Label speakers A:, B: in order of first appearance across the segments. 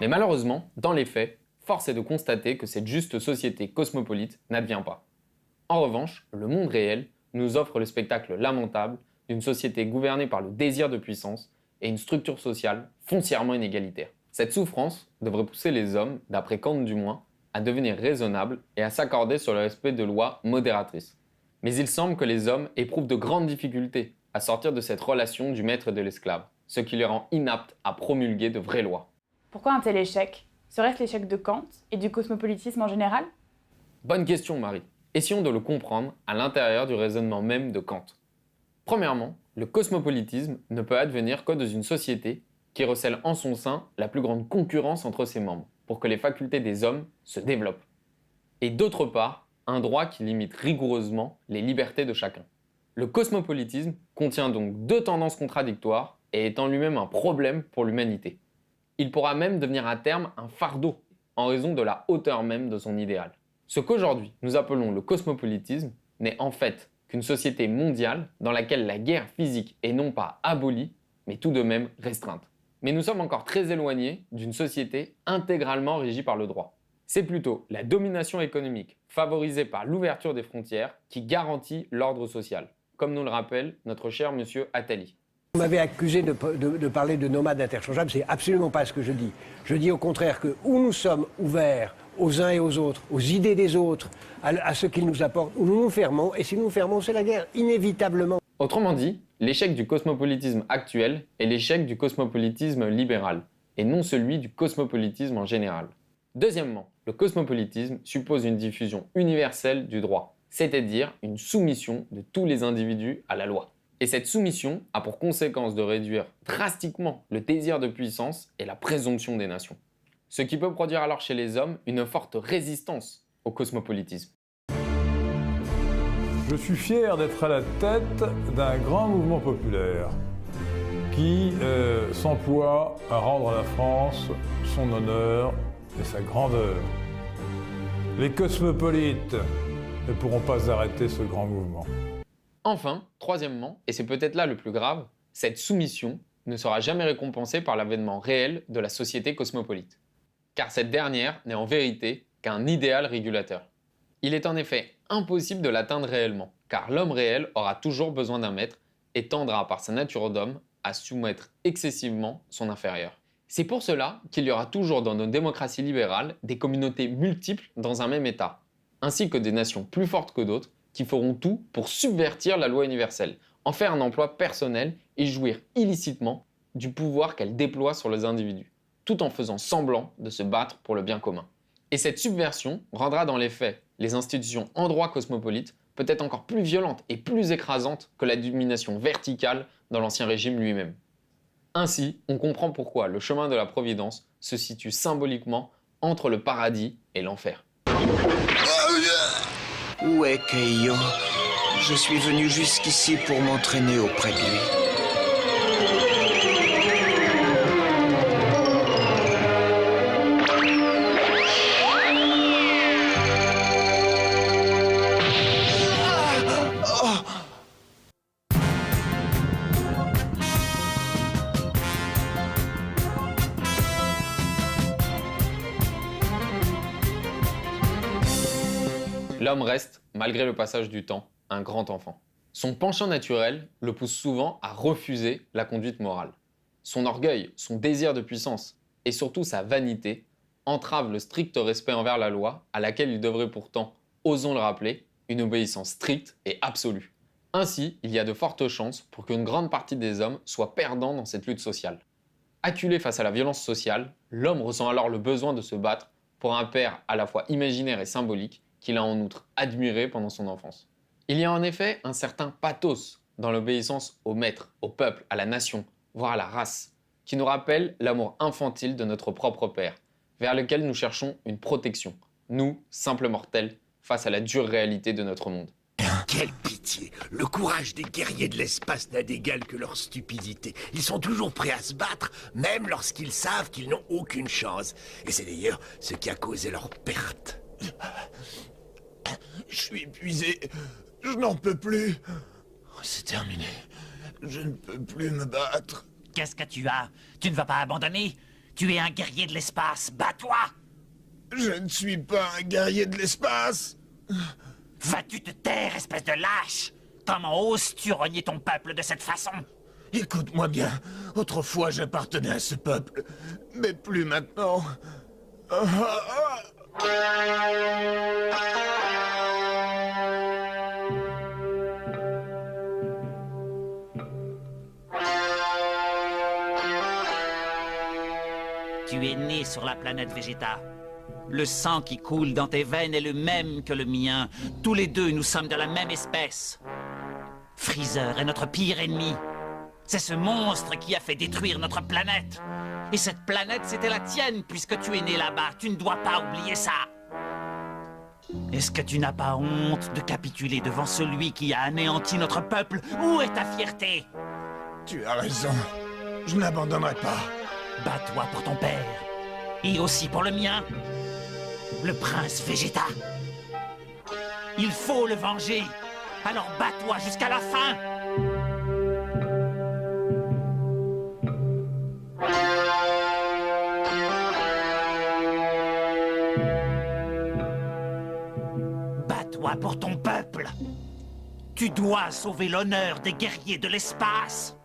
A: Mais malheureusement, dans les faits, force est de constater que cette juste société cosmopolite n'advient pas. En revanche, le monde réel nous offre le spectacle lamentable d'une société gouvernée par le désir de puissance et une structure sociale foncièrement inégalitaire. Cette souffrance devrait pousser les hommes, d'après Kant du moins, à devenir raisonnables et à s'accorder sur le respect de lois modératrices. Mais il semble que les hommes éprouvent de grandes difficultés à sortir de cette relation du maître et de l'esclave, ce qui les rend inaptes à promulguer de vraies lois.
B: Pourquoi un tel échec? Serait-ce l'échec de Kant et du cosmopolitisme en général?
A: Bonne question, Marie. Essayons de le comprendre à l'intérieur du raisonnement même de Kant. Premièrement, le cosmopolitisme ne peut advenir que dans une société qui recèle en son sein la plus grande concurrence entre ses membres, pour que les facultés des hommes se développent. Et d'autre part, un droit qui limite rigoureusement les libertés de chacun. Le cosmopolitisme contient donc deux tendances contradictoires et est en lui-même un problème pour l'humanité. Il pourra même devenir à terme un fardeau, en raison de la hauteur même de son idéal. Ce qu'aujourd'hui nous appelons le cosmopolitisme n'est en fait qu'une société mondiale dans laquelle la guerre physique est non pas abolie, mais tout de même restreinte. Mais nous sommes encore très éloignés d'une société intégralement régie par le droit. C'est plutôt la domination économique favorisée par l'ouverture des frontières qui garantit l'ordre social, comme nous le rappelle notre cher monsieur Attali.
C: Vous m'avez accusé de parler de nomades interchangeables, c'est absolument pas ce que je dis. Je dis au contraire que où nous sommes ouverts aux uns et aux autres, aux idées des autres, à ce qu'ils nous apportent, où nous nous fermons, et si nous nous fermons, c'est la guerre, inévitablement.
A: Autrement dit, l'échec du cosmopolitisme actuel est l'échec du cosmopolitisme libéral, et non celui du cosmopolitisme en général. Deuxièmement, le cosmopolitisme suppose une diffusion universelle du droit, c'est-à-dire une soumission de tous les individus à la loi. Et cette soumission a pour conséquence de réduire drastiquement le désir de puissance et la présomption des nations. Ce qui peut produire alors chez les hommes une forte résistance au cosmopolitisme.
D: Je suis fier d'être à la tête d'un grand mouvement populaire qui s'emploie à rendre à la France son honneur et sa grandeur. Les cosmopolites ne pourront pas arrêter ce grand mouvement.
A: Enfin, troisièmement, et c'est peut-être là le plus grave, cette soumission ne sera jamais récompensée par l'avènement réel de la société cosmopolite. Car cette dernière n'est en vérité qu'un idéal régulateur. Il est en effet impossible de l'atteindre réellement, car l'homme réel aura toujours besoin d'un maître et tendra par sa nature d'homme à soumettre excessivement son inférieur. C'est pour cela qu'il y aura toujours dans nos démocraties libérales des communautés multiples dans un même État, ainsi que des nations plus fortes que d'autres qui feront tout pour subvertir la loi universelle, en faire un emploi personnel et jouir illicitement du pouvoir qu'elle déploie sur les individus, tout en faisant semblant de se battre pour le bien commun. Et cette subversion rendra dans les faits les institutions en droit cosmopolite peut-être encore plus violentes et plus écrasantes que la domination verticale dans l'Ancien Régime lui-même. Ainsi, on comprend pourquoi le chemin de la Providence se situe symboliquement entre le paradis et l'enfer.
E: Où est Keiyo? Je suis venu jusqu'ici pour m'entraîner auprès de lui.
A: L'homme reste, malgré le passage du temps, un grand enfant. Son penchant naturel le pousse souvent à refuser la conduite morale. Son orgueil, son désir de puissance et surtout sa vanité entravent le strict respect envers la loi à laquelle il devrait pourtant, osons le rappeler, une obéissance stricte et absolue. Ainsi, il y a de fortes chances pour qu'une grande partie des hommes soient perdants dans cette lutte sociale. Acculé face à la violence sociale, l'homme ressent alors le besoin de se battre pour un père à la fois imaginaire et symbolique qu'il a en outre admiré pendant son enfance. Il y a en effet un certain pathos dans l'obéissance au maître, au peuple, à la nation, voire à la race, qui nous rappelle l'amour infantile de notre propre père, vers lequel nous cherchons une protection, nous, simples mortels, face à la dure réalité de notre monde.
F: Quelle pitié! Le courage des guerriers de l'espace n'a d'égal que leur stupidité. Ils sont toujours prêts à se battre, même lorsqu'ils savent qu'ils n'ont aucune chance. Et c'est d'ailleurs ce qui a causé leur perte. Je suis épuisé. Je n'en peux plus. C'est terminé. Je ne peux plus me battre.
G: Qu'est-ce que tu as? Tu ne vas pas abandonner? Tu es un guerrier de l'espace, bats-toi!
F: Je ne suis pas un guerrier de l'espace.
G: Vas-tu te taire, espèce de lâche? Comment oses-tu renier ton peuple de cette façon?
F: Écoute-moi bien, autrefois j'appartenais à ce peuple, mais plus maintenant.
G: Tu es né sur la planète Vegeta. Le sang qui coule dans tes veines est le même que le mien. Tous les deux, nous sommes de la même espèce. Freezer est notre pire ennemi. C'est ce monstre qui a fait détruire notre planète. Et cette planète, c'était la tienne, puisque tu es né là-bas. Tu ne dois pas oublier ça. Est-ce que tu n'as pas honte de capituler devant celui qui a anéanti notre peuple? Où est ta fierté?
F: Tu as raison, je n'abandonnerai pas.
G: Bats-toi pour ton père. Et aussi pour le mien. Le prince Vegeta. Il faut le venger. Alors bats-toi jusqu'à la fin. Bats-toi pour ton peuple. Tu dois sauver l'honneur des guerriers de l'espace.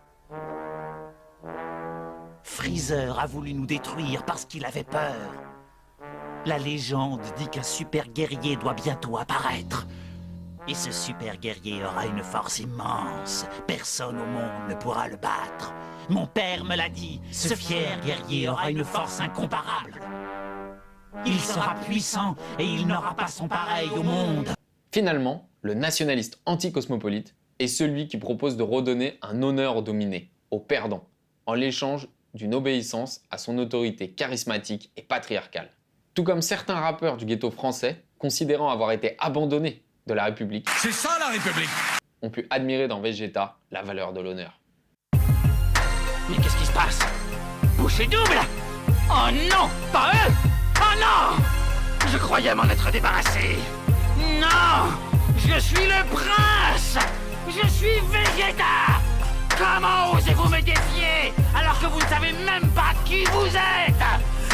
G: Freezer a voulu nous détruire parce qu'il avait peur. La légende dit qu'un super guerrier doit bientôt apparaître. Et ce super guerrier aura une force immense. Personne au monde ne pourra le battre. Mon père me l'a dit, ce fier guerrier aura une force incomparable. Il sera puissant et il n'aura pas son pareil au monde.
A: Finalement, le nationaliste anti-cosmopolite est celui qui propose de redonner un honneur au dominé, au perdant, en l'échange d'une obéissance à son autorité charismatique et patriarcale. Tout comme certains rappeurs du ghetto français, considérant avoir été abandonnés de la République,
H: c'est ça la République,
A: ont pu admirer dans Vegeta la valeur de l'honneur.
G: Mais qu'est-ce qui se passe? Bouchée double! Oh non, pas eux! Oh non! Je croyais m'en être débarrassé. Non! Je suis le prince! Je suis Vegeta! Comment osez-vous me défier alors que vous ne savez même pas qui vous êtes?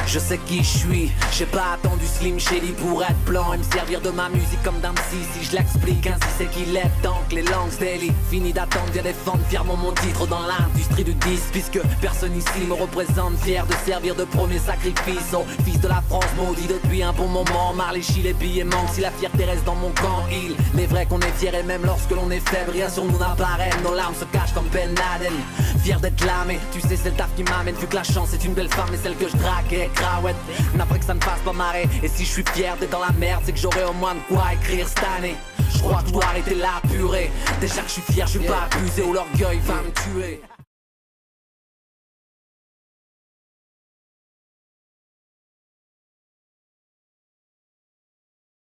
I: Je sais qui je suis, j'ai pas attendu Slim Shady pour être blanc et me servir de ma musique comme d'un psy. Si je l'explique ainsi c'est qu'il est temps que les langues daily. Fini d'attendre, viens défendre fièrement mon titre dans l'industrie du disque. Puisque personne ici me représente, fier de servir de premier sacrifice au fils de la France maudit depuis un bon moment. Marley chie, les billets manquent, si la fierté reste dans mon camp. Il est vrai qu'on est fier et même lorsque l'on est faible, rien sur nous n'apparaît. Nos larmes se cachent comme Ben Laden. Fier d'être là mais tu sais c'est le taf qui m'amène. Vu que la chance est une belle femme et celle que je drague. Crawette, n'après que ça ne fasse pas marrer. Et si je suis fier d'être dans la merde, c'est que j'aurai au moins de quoi écrire cette année. Je crois que je dois arrêter la purée. Déjà que je suis fier, je vais pas abuser ou l'orgueil va me tuer.